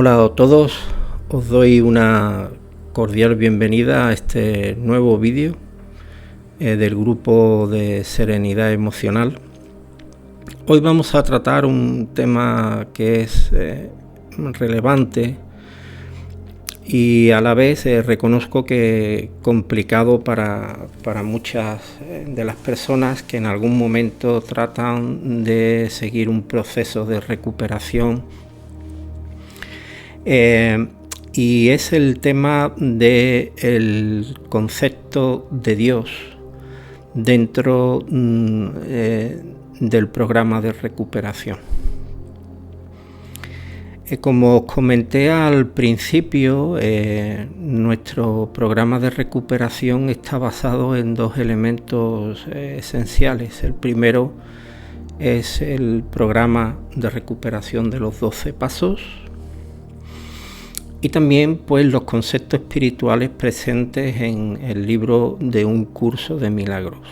Hola a todos, os doy una cordial bienvenida a este nuevo vídeo del grupo de Serenidad Emocional. Hoy vamos a tratar un tema que es relevante y a la vez reconozco que complicado para muchas de las personas que en algún momento tratan de seguir un proceso de recuperación. Y es el tema del concepto de Dios dentro del programa de recuperación. Como os comenté al principio, nuestro programa de recuperación está basado en dos elementos esenciales. El primero es el programa de recuperación de los 12 pasos. Y también pues los conceptos espirituales presentes en el libro de Un Curso de Milagros.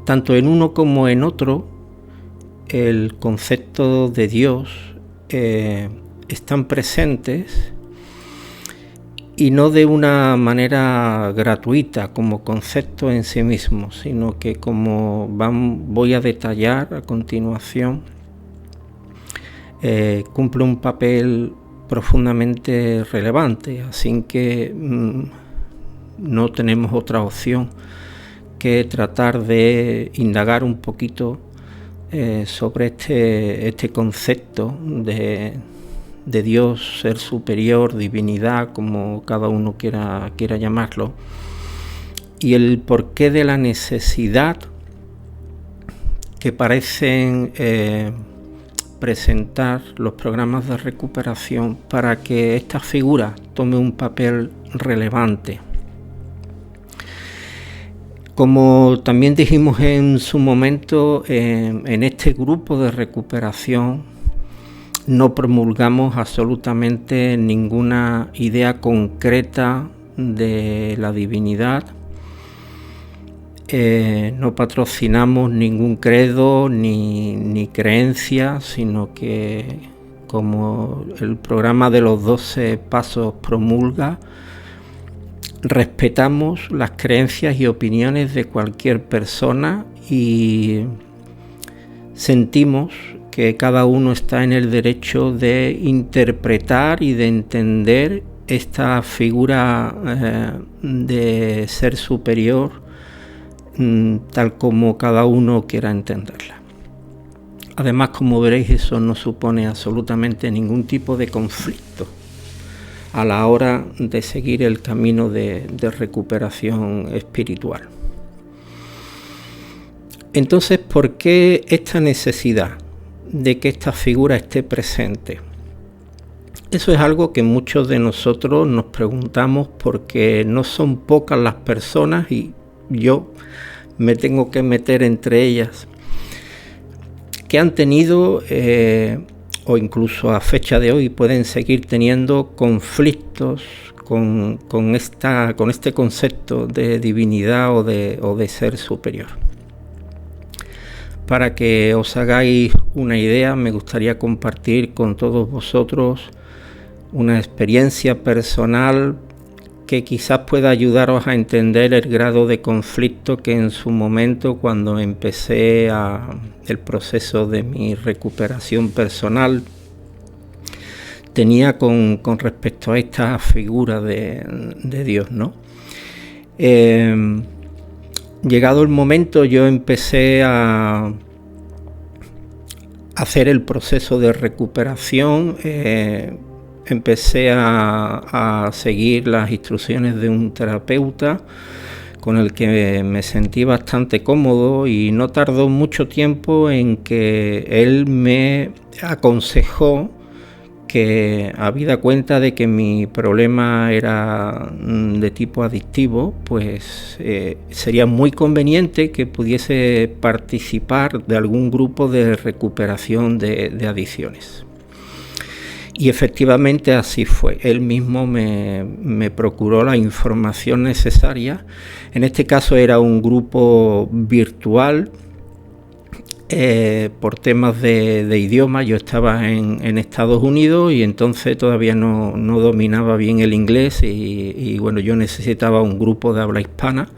Tanto en uno como en otro, el concepto de Dios están presentes y no de una manera gratuita como concepto en sí mismo, sino que como voy a detallar a continuación, cumple un papel profundamente relevante, así que no tenemos otra opción que tratar de indagar un poquito sobre este concepto de Dios, ser superior, divinidad, como cada uno quiera llamarlo, y el porqué de la necesidad que parecen presentar los programas de recuperación para que esta figura tome un papel relevante. Como también dijimos en su momento, en este grupo de recuperación no promulgamos absolutamente ninguna idea concreta de la divinidad. No patrocinamos ningún credo ni creencia, sino que como el programa de los 12 pasos promulga, respetamos las creencias y opiniones de cualquier persona y sentimos que cada uno está en el derecho de interpretar y de entender esta figura de ser superior tal como cada uno quiera entenderla. Además, como veréis, eso no supone absolutamente ningún tipo de conflicto a la hora de seguir el camino de recuperación espiritual. Entonces, ¿por qué esta necesidad de que esta figura esté presente? Eso es algo que muchos de nosotros nos preguntamos porque no son pocas las personas, y yo me tengo que meter entre ellas, que han tenido o incluso a fecha de hoy pueden seguir teniendo conflictos con este concepto de divinidad o de ser superior. Para que os hagáis una idea, me gustaría compartir con todos vosotros una experiencia personal que quizás pueda ayudaros a entender el grado de conflicto que en su momento, cuando empecé el proceso de mi recuperación personal, tenía con respecto a esta figura de Dios, ¿no? Llegado el momento, yo empecé a hacer el proceso de recuperación. Empecé a seguir las instrucciones de un terapeuta con el que me sentí bastante cómodo, y no tardó mucho tiempo en que él me aconsejó que, habida cuenta de que mi problema era de tipo adictivo, pues sería muy conveniente que pudiese participar de algún grupo de recuperación de adicciones. Y efectivamente así fue. Él mismo me procuró la información necesaria. En este caso era un grupo virtual por temas de idioma. Yo estaba en Estados Unidos y entonces todavía no dominaba bien el inglés y bueno, yo necesitaba un grupo de habla hispana.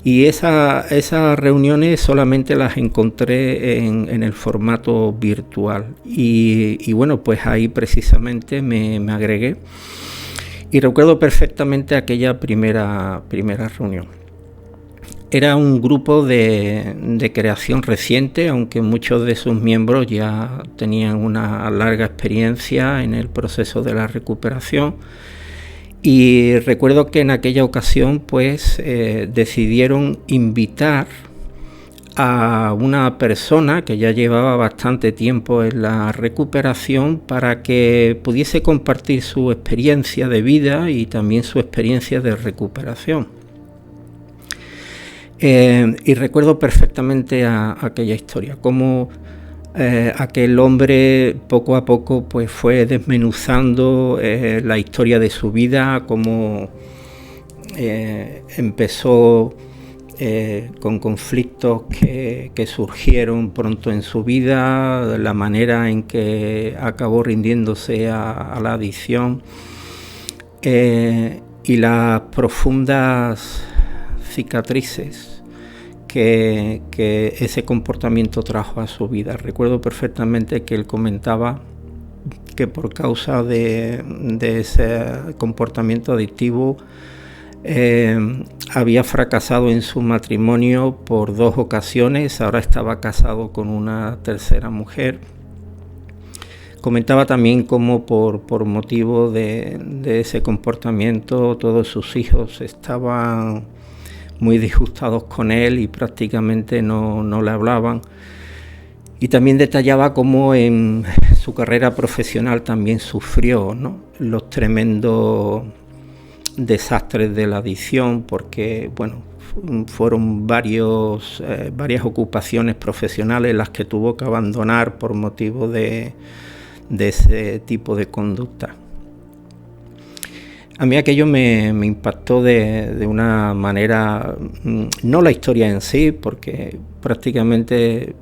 Y esas reuniones solamente las encontré en el formato virtual. Y bueno, pues ahí precisamente me agregué. Y recuerdo perfectamente aquella primera reunión. Era un grupo de creación reciente, aunque muchos de sus miembros ya tenían una larga experiencia en el proceso de la recuperación. Y recuerdo que en aquella ocasión pues decidieron invitar a una persona que ya llevaba bastante tiempo en la recuperación para que pudiese compartir su experiencia de vida y también su experiencia de recuperación. Y recuerdo perfectamente aquella historia, cómo aquel hombre poco a poco pues fue desmenuzando la historia de su vida, cómo empezó con conflictos que surgieron pronto en su vida, la manera en que acabó rindiéndose a la adicción y las profundas cicatrices que ese comportamiento trajo a su vida. Recuerdo perfectamente que él comentaba que por causa de ese comportamiento adictivo había fracasado en su matrimonio por 2 ocasiones, ahora estaba casado con una tercera mujer. Comentaba también cómo por motivo de ese comportamiento todos sus hijos estaban muy disgustados con él y prácticamente no le hablaban. Y también detallaba cómo en su carrera profesional también sufrió, ¿no?, los tremendos desastres de la adicción, porque bueno, fueron varias ocupaciones profesionales las que tuvo que abandonar por motivo de ese tipo de conducta. A mí aquello me impactó de una manera, no la historia en sí, porque prácticamente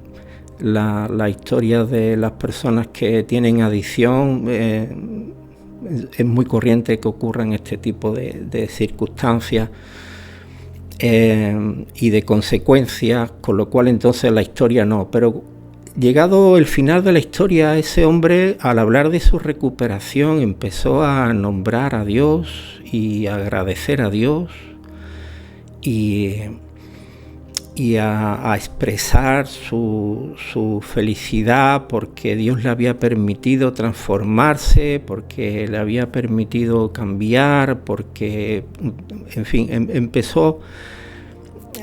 la historia de las personas que tienen adicción es muy corriente que ocurran este tipo de circunstancias y de consecuencias, con lo cual entonces la historia no. Pero llegado el final de la historia, ese hombre, al hablar de su recuperación, empezó a nombrar a Dios y a agradecer a Dios y a expresar su felicidad porque Dios le había permitido transformarse, porque le había permitido cambiar, porque, en fin, empezó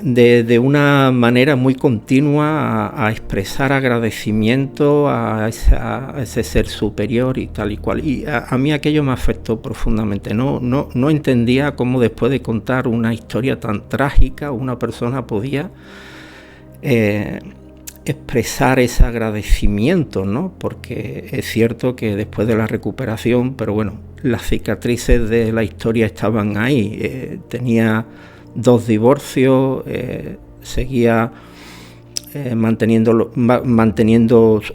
de una manera muy continua a expresar agradecimiento a ese ser superior y tal y cual. Y a mí aquello me afectó profundamente. No entendía cómo después de contar una historia tan trágica una persona podía expresar ese agradecimiento, ¿no? Porque es cierto que después de la recuperación, pero bueno, las cicatrices de la historia estaban ahí. Tenía 2 divorcios, seguía manteniendo,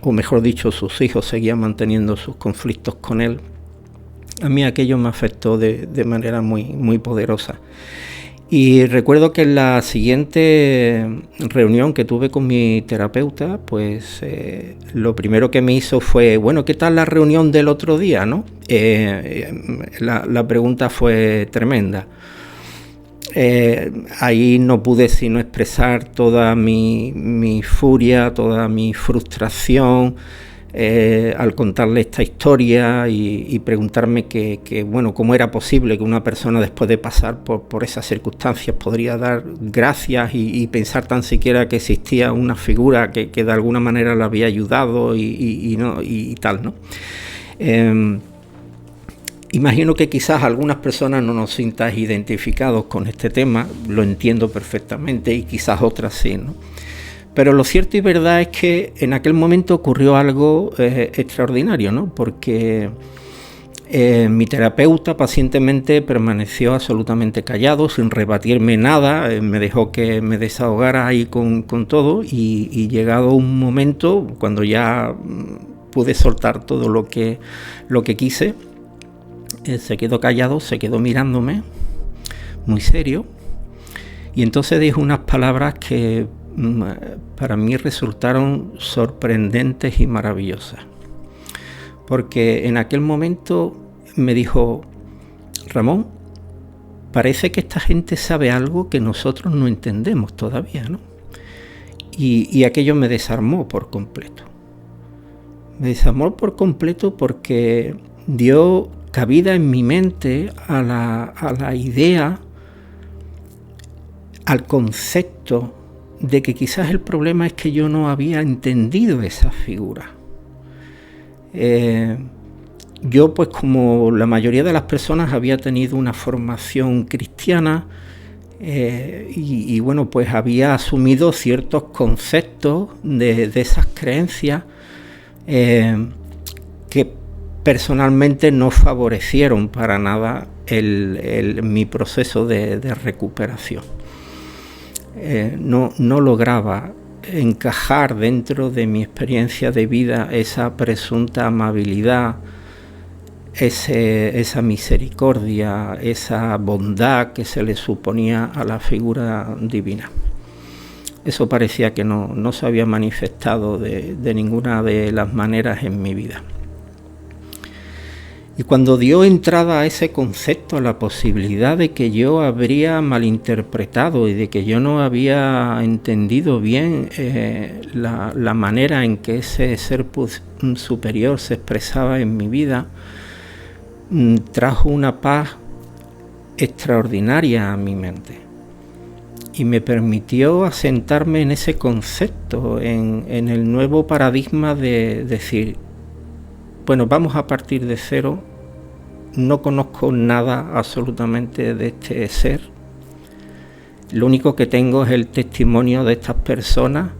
o mejor dicho, sus hijos seguían manteniendo sus conflictos con él. A mí aquello me afectó de manera muy poderosa. Y recuerdo que en la siguiente reunión que tuve con mi terapeuta, pues lo primero que me hizo fue, bueno, ¿qué tal la reunión del otro día, no? La pregunta fue tremenda. Ahí no pude sino expresar toda mi furia, toda mi frustración al contarle esta historia y preguntarme bueno, cómo era posible que una persona después de pasar por esas circunstancias podría dar gracias y pensar tan siquiera que existía una figura que de alguna manera le había ayudado y tal, ¿no? Imagino que quizás algunas personas no nos sintáis identificados con este tema, lo entiendo perfectamente, y quizás otras sí, ¿no? Pero lo cierto y verdad es que en aquel momento ocurrió algo extraordinario, ¿no? Porque Mi terapeuta pacientemente permaneció absolutamente callado, sin rebatirme nada, me dejó que me desahogara ahí con todo y llegado un momento, cuando ya pude soltar todo lo que quise, se quedó callado, se quedó mirándome, muy serio, y entonces dijo unas palabras que para mí resultaron sorprendentes y maravillosas. Porque en aquel momento me dijo: Ramón, parece que esta gente sabe algo que nosotros no entendemos todavía, ¿no? Y aquello me desarmó por completo. Me desarmó por completo porque dio cabida en mi mente a la idea, al concepto de que quizás el problema es que yo no había entendido esa figura. Yo, pues como la mayoría de las personas, había tenido una formación cristiana y bueno, pues había asumido ciertos conceptos de esas creencias que personalmente no favorecieron para nada mi proceso de recuperación. No lograba encajar dentro de mi experiencia de vida esa presunta amabilidad, esa misericordia, esa bondad que se le suponía a la figura divina. Eso parecía que no se había manifestado de ninguna de las maneras en mi vida. Y cuando dio entrada a ese concepto, a la posibilidad de que yo habría malinterpretado y de que yo no había entendido bien la manera en que ese ser superior se expresaba en mi vida, trajo una paz extraordinaria a mi mente y me permitió asentarme en ese concepto, en el nuevo paradigma de decir: bueno, vamos a partir de cero, no conozco nada absolutamente de este ser, lo único que tengo es el testimonio de estas personas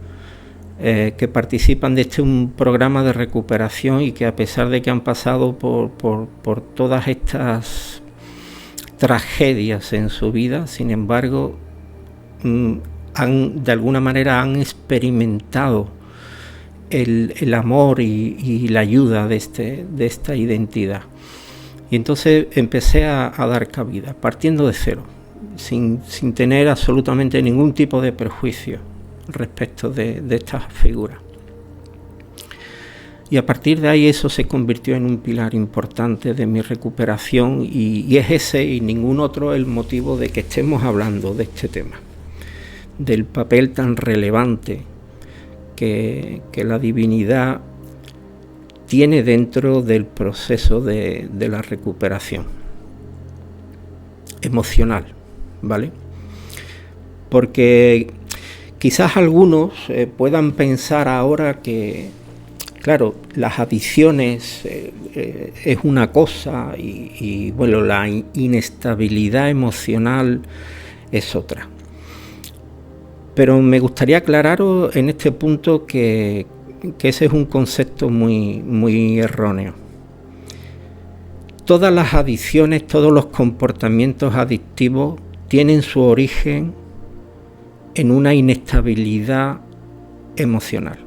que participan de un programa de recuperación y que, a pesar de que han pasado por todas estas tragedias en su vida, sin embargo, de alguna manera han experimentado el amor y la ayuda de esta identidad. Y entonces empecé a dar cabida, partiendo de cero, sin tener absolutamente ningún tipo de prejuicio respecto de estas figuras. Y a partir de ahí eso se convirtió en un pilar importante de mi recuperación y es ese y ningún otro el motivo de que estemos hablando de este tema, del papel tan relevante que la divinidad tiene dentro del proceso de la recuperación emocional, ¿vale? Porque quizás algunos puedan pensar ahora que, claro, las adicciones es una cosa y bueno, la inestabilidad emocional es otra. Pero me gustaría aclararos en este punto que ese es un concepto muy erróneo. Todas las adicciones, todos los comportamientos adictivos tienen su origen en una inestabilidad emocional.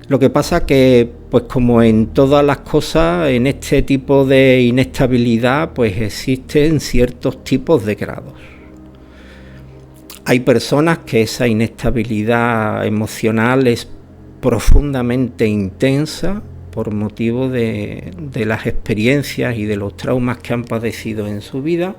Lo que pasa que, pues como en todas las cosas, en este tipo de inestabilidad, pues existen ciertos tipos de grados. Hay personas que esa inestabilidad emocional es profundamente intensa por motivo de las experiencias y de los traumas que han padecido en su vida.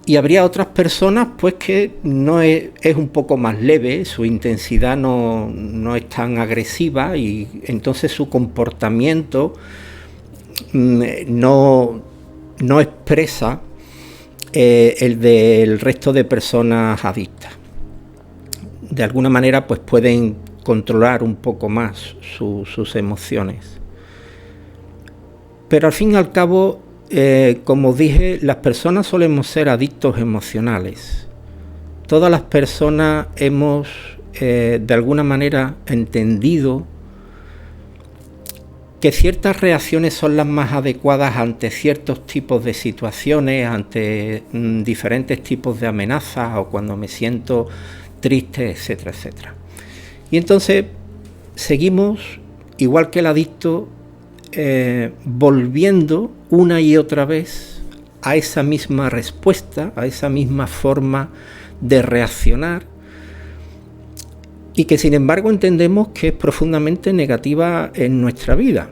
Y habría otras personas pues que no es un poco más leve, su intensidad no es tan agresiva y entonces su comportamiento no expresa el del resto de personas adictas. De alguna manera pues pueden controlar un poco más sus emociones. Pero al fin y al cabo, como dije, las personas solemos ser adictos emocionales. Todas las personas hemos de alguna manera entendido que ciertas reacciones son las más adecuadas ante ciertos tipos de situaciones, ante diferentes tipos de amenazas o cuando me siento triste, etcétera, etcétera. Y entonces seguimos, igual que el adicto, volviendo una y otra vez a esa misma respuesta, a esa misma forma de reaccionar, y que sin embargo entendemos que es profundamente negativa en nuestra vida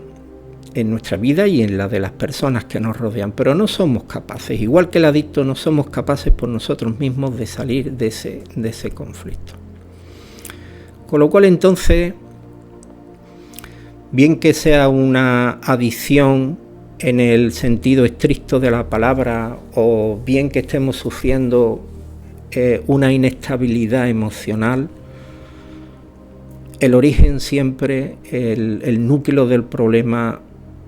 y en la de las personas que nos rodean, pero no somos capaces, igual que el adicto, no somos capaces por nosotros mismos de salir de ese conflicto. Con lo cual entonces, bien que sea una adicción en el sentido estricto de la palabra, o bien que estemos sufriendo una inestabilidad emocional, el origen siempre, el núcleo del problema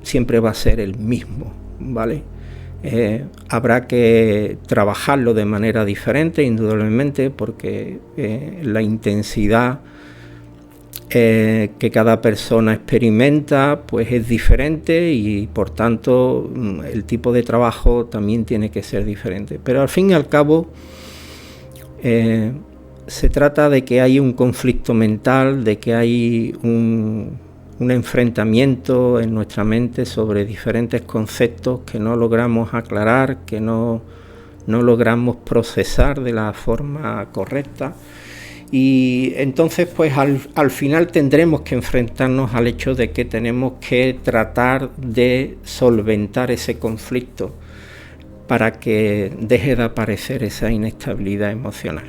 siempre va a ser el mismo, ¿vale? Habrá que trabajarlo de manera diferente, indudablemente, porque la intensidad que cada persona experimenta pues es diferente y por tanto el tipo de trabajo también tiene que ser diferente. Pero al fin y al cabo se trata de que hay un conflicto mental, de que hay un enfrentamiento en nuestra mente sobre diferentes conceptos que no logramos aclarar, que no logramos procesar de la forma correcta. Y entonces pues al final tendremos que enfrentarnos al hecho de que tenemos que tratar de solventar ese conflicto para que deje de aparecer esa inestabilidad emocional.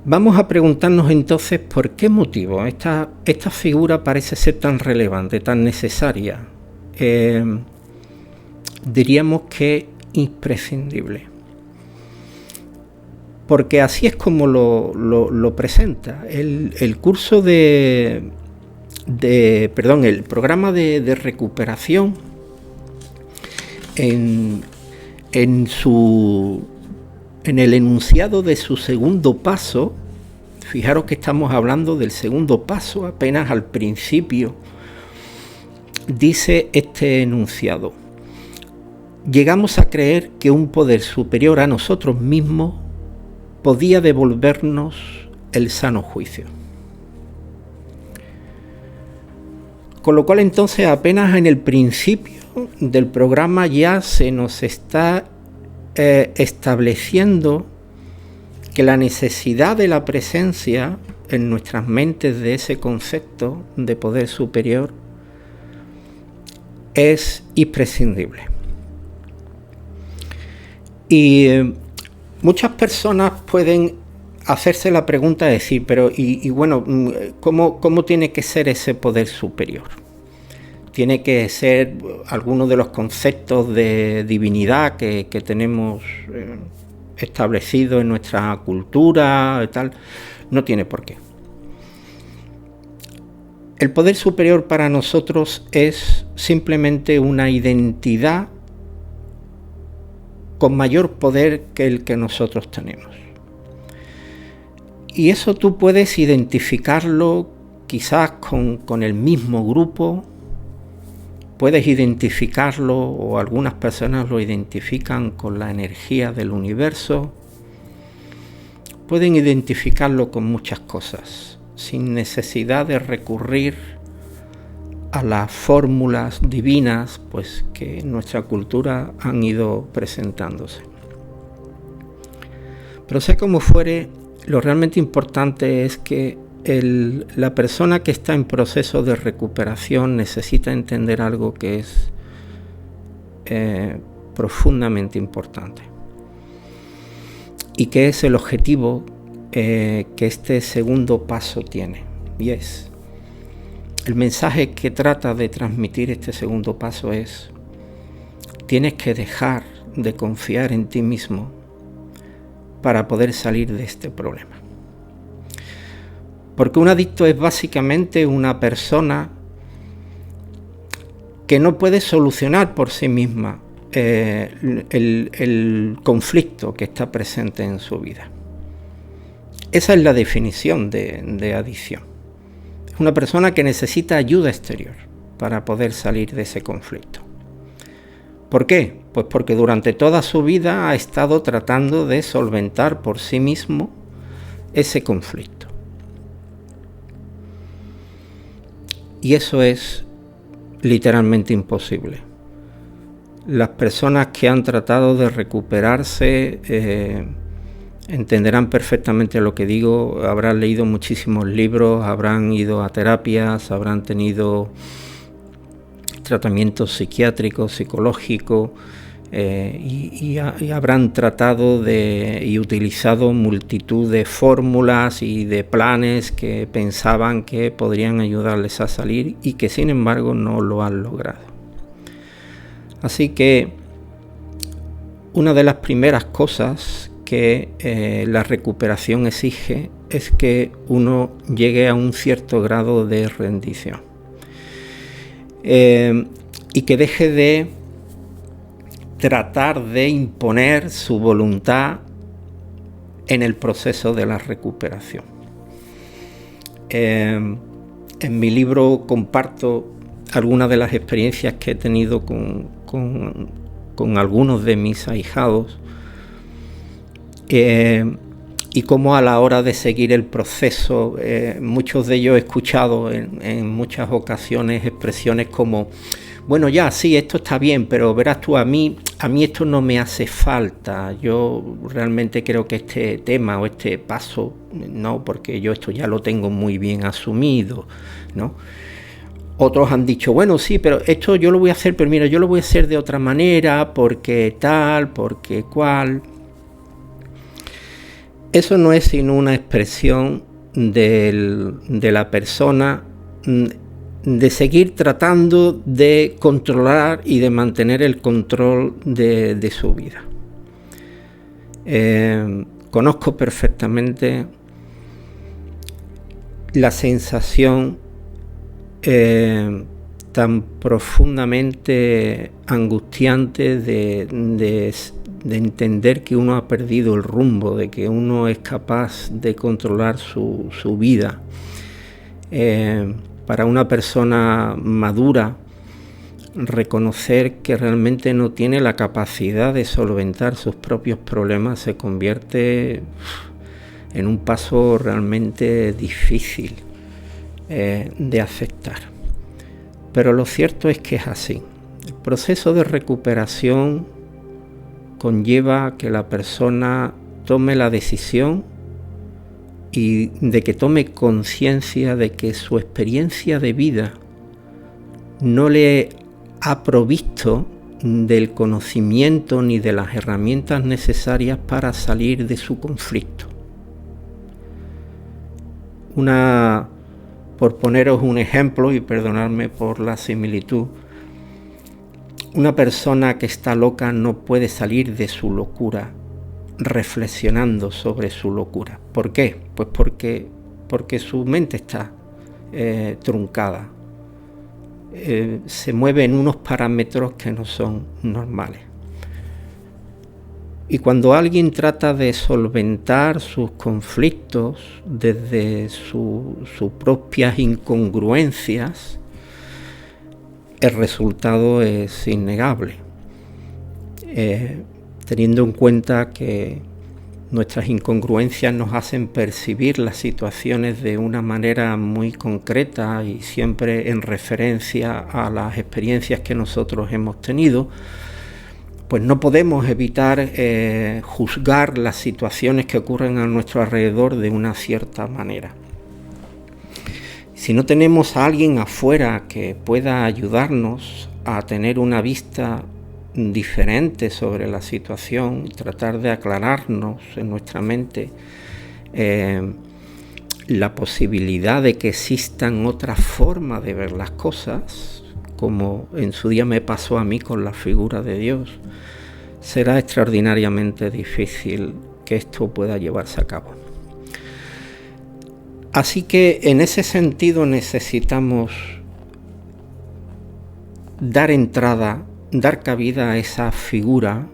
Vamos a preguntarnos entonces por qué motivo esta figura parece ser tan relevante, tan necesaria. Diríamos que imprescindible. Porque así es como lo presenta. El curso el programa de recuperación en el enunciado de su segundo paso, fijaros que estamos hablando del segundo paso, apenas al principio, dice este enunciado: llegamos a creer que un poder superior a nosotros mismos podía devolvernos el sano juicio. Con lo cual entonces apenas en el principio del programa ya se nos está estableciendo que la necesidad de la presencia en nuestras mentes de ese concepto de poder superior es imprescindible. Y muchas personas pueden hacerse la pregunta de decir, pero bueno, ¿cómo tiene que ser ese poder superior? Tiene que ser alguno de los conceptos de divinidad que tenemos establecidos en nuestra cultura y tal. No tiene por qué. El poder superior para nosotros es simplemente una identidad con mayor poder que el que nosotros tenemos. Y eso tú puedes identificarlo quizás con el mismo grupo, puedes identificarlo, o algunas personas lo identifican con la energía del universo, pueden identificarlo con muchas cosas, sin necesidad de recurrir a las fórmulas divinas pues que en nuestra cultura han ido presentándose. Pero sea como fuere, lo realmente importante es que la persona que está en proceso de recuperación necesita entender algo que es profundamente importante, y que es el objetivo que este segundo paso tiene, y es el mensaje que trata de transmitir este segundo paso es: tienes que dejar de confiar en ti mismo para poder salir de este problema. Porque un adicto es básicamente una persona que no puede solucionar por sí misma el conflicto que está presente en su vida. Esa es la definición de adicción. Es una persona que necesita ayuda exterior para poder salir de ese conflicto. ¿Por qué? Pues porque durante toda su vida ha estado tratando de solventar por sí mismo ese conflicto. Y eso es literalmente imposible. Las personas que han tratado de recuperarse entenderán perfectamente lo que digo, habrán leído muchísimos libros, habrán ido a terapias, habrán tenido tratamientos psiquiátricos, psicológicos, y habrán tratado y utilizado multitud de fórmulas y de planes que pensaban que podrían ayudarles a salir y que sin embargo no lo han logrado. Así que una de las primeras cosas que la recuperación exige es que uno llegue a un cierto grado de rendición y que deje de tratar de imponer su voluntad en el proceso de la recuperación. En mi libro comparto algunas de las experiencias que he tenido con algunos de mis ahijados, y cómo a la hora de seguir el proceso, muchos de ellos he escuchado en muchas ocasiones expresiones como: bueno, ya, sí, esto está bien, pero verás tú, a mí esto no me hace falta. Yo realmente creo que este tema o este paso, no, porque yo esto ya lo tengo muy bien asumido, ¿no? Otros han dicho: bueno, sí, pero esto yo lo voy a hacer, pero mira, yo lo voy a hacer de otra manera, porque tal, porque cual. Eso no es sino una expresión de la persona de seguir tratando de controlar y de mantener el control de su vida. Conozco perfectamente la sensación tan profundamente angustiante de entender que uno ha perdido el rumbo, de que uno es capaz de controlar su vida. Para una persona madura, reconocer que realmente no tiene la capacidad de solventar sus propios problemas se convierte en un paso realmente difícil de aceptar. Pero lo cierto es que es así. El proceso de recuperación conlleva que la persona tome la decisión y de que tome conciencia de que su experiencia de vida no le ha provisto del conocimiento ni de las herramientas necesarias para salir de su conflicto. Por poneros un ejemplo, y perdonadme por la similitud, una persona que está loca no puede salir de su locura reflexionando sobre su locura. ¿Por qué? Pues porque su mente está truncada. Se mueve en unos parámetros que no son normales. Y cuando alguien trata de solventar sus conflictos desde sus propias incongruencias, el resultado es innegable. Teniendo en cuenta que nuestras incongruencias nos hacen percibir las situaciones de una manera muy concreta y siempre en referencia a las experiencias que nosotros hemos tenido, pues no podemos evitar juzgar las situaciones que ocurren a nuestro alrededor de una cierta manera. Si no tenemos a alguien afuera que pueda ayudarnos a tener una vista diferente sobre la situación, tratar de aclararnos en nuestra mente la posibilidad de que existan otras formas de ver las cosas, como en su día me pasó a mí con la figura de Dios, será extraordinariamente difícil que esto pueda llevarse a cabo. Así que en ese sentido necesitamos dar cabida a esa figura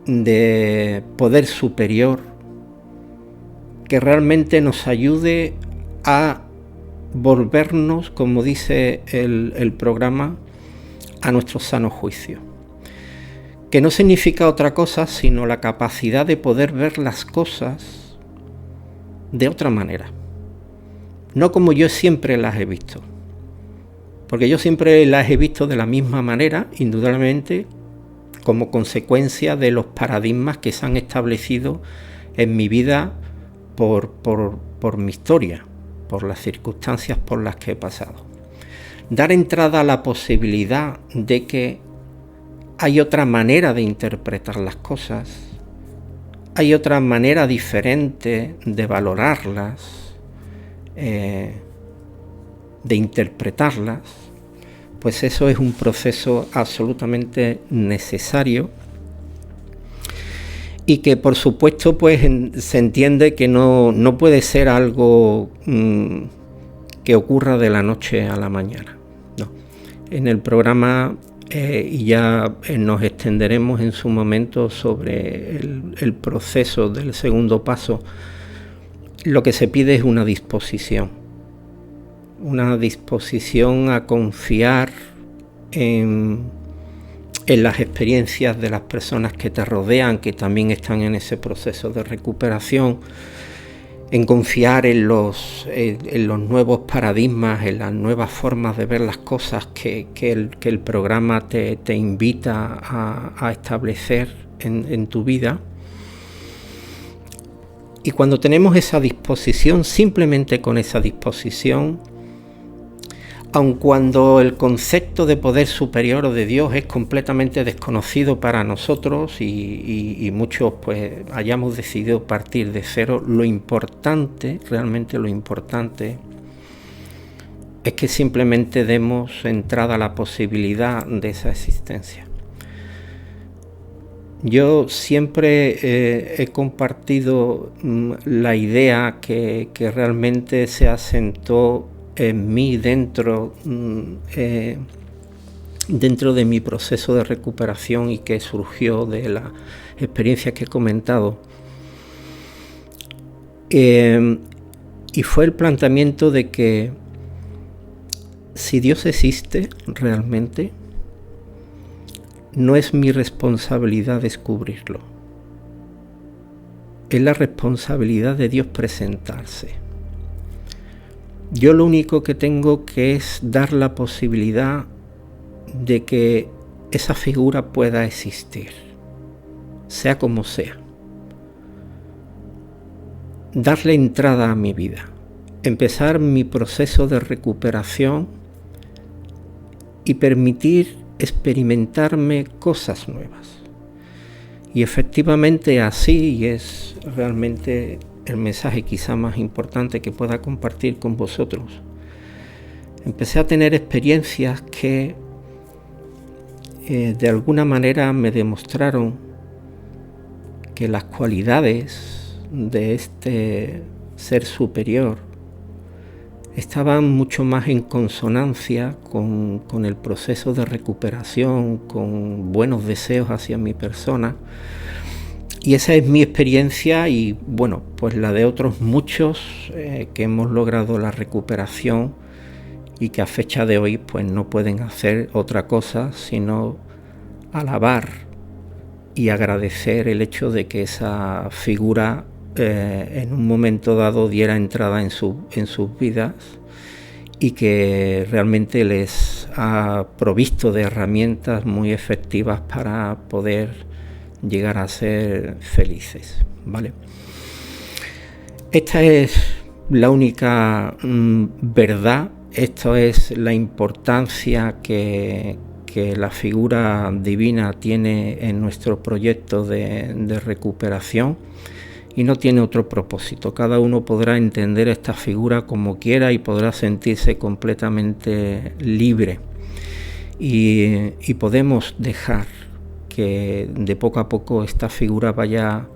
de poder superior que realmente nos ayude a volvernos, como dice el programa, a nuestro sano juicio, que no significa otra cosa sino la capacidad de poder ver las cosas de otra manera, no como yo siempre las he visto, porque yo siempre las he visto de la misma manera, indudablemente, como consecuencia de los paradigmas que se han establecido en mi vida por mi historia, por las circunstancias por las que he pasado. Dar entrada a la posibilidad de que hay otra manera de interpretar las cosas, hay otra manera diferente de valorarlas, de interpretarlas, pues eso es un proceso absolutamente necesario y que por supuesto pues se entiende que no puede ser algo que ocurra de la noche a la mañana. No. En el programa y ya nos extenderemos en su momento sobre el proceso del segundo paso. Lo que se pide es una disposición a confiar en las experiencias de las personas que te rodean, que también están en ese proceso de recuperación, en confiar en los nuevos paradigmas, en las nuevas formas de ver las cosas que el programa te invita a establecer en tu vida. Y cuando tenemos esa disposición, simplemente con esa disposición, aun cuando el concepto de poder superior o de Dios es completamente desconocido para nosotros y muchos pues hayamos decidido partir de cero, lo importante, realmente lo importante, es que simplemente demos entrada a la posibilidad de esa existencia. Yo siempre he compartido la idea que realmente se asentó en mí dentro de mi proceso de recuperación y que surgió de la experiencia que he comentado. Y fue el planteamiento de que si Dios existe realmente, no es mi responsabilidad descubrirlo. Es la responsabilidad de Dios presentarse. Yo lo único que tengo que es dar la posibilidad de que esa figura pueda existir, sea como sea. Darle entrada a mi vida, empezar mi proceso de recuperación y permitir experimentarme cosas nuevas. Y efectivamente así es realmente el mensaje quizá más importante que pueda compartir con vosotros. Empecé a tener experiencias que de alguna manera me demostraron que las cualidades de este ser superior estaban mucho más en consonancia con el proceso de recuperación, con buenos deseos hacia mi persona. Y esa es mi experiencia y bueno, pues la de otros muchos que hemos logrado la recuperación y que a fecha de hoy pues no pueden hacer otra cosa sino alabar y agradecer el hecho de que esa figura en un momento dado diera entrada en sus vidas y que realmente les ha provisto de herramientas muy efectivas para poder llegar a ser felices, ¿vale? Esta es la única verdad, esto es la importancia que la figura divina tiene en nuestro proyecto de recuperación y no tiene otro propósito. Cada uno podrá entender esta figura como quiera y podrá sentirse completamente libre y podemos dejar que de poco a poco esta figura vaya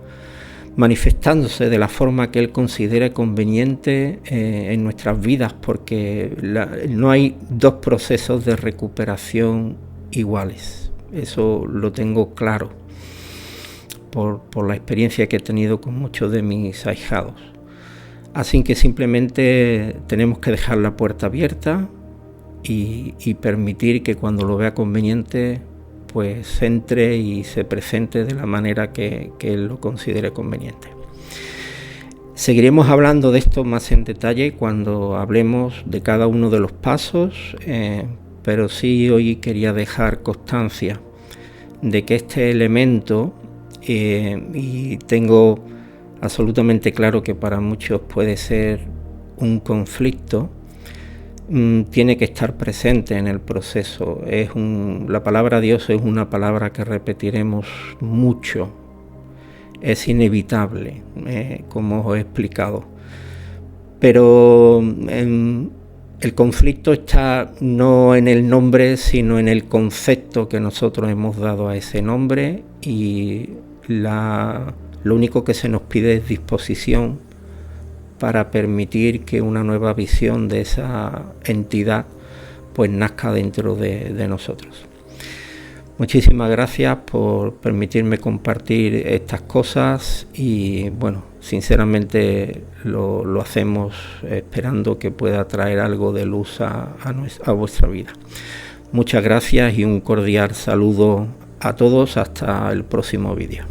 manifestándose de la forma que él considere conveniente en nuestras vidas, porque no hay dos procesos de recuperación iguales. Eso lo tengo claro por la experiencia que he tenido con muchos de mis ahijados. Así que simplemente tenemos que dejar la puerta abierta y permitir que cuando lo vea conveniente, pues entre y se presente de la manera que él lo considere conveniente. Seguiremos hablando de esto más en detalle cuando hablemos de cada uno de los pasos, pero sí hoy quería dejar constancia de que este elemento, y tengo absolutamente claro que para muchos puede ser un conflicto, tiene que estar presente en el proceso. La palabra Dios es una palabra que repetiremos mucho, es inevitable, como os he explicado, pero el conflicto está no en el nombre, sino en el concepto que nosotros hemos dado a ese nombre, y lo único que se nos pide es disposición para permitir que una nueva visión de esa entidad pues nazca dentro de nosotros. Muchísimas gracias por permitirme compartir estas cosas y bueno, sinceramente lo hacemos esperando que pueda traer algo de luz a vuestra vida. Muchas gracias y un cordial saludo a todos hasta el próximo vídeo.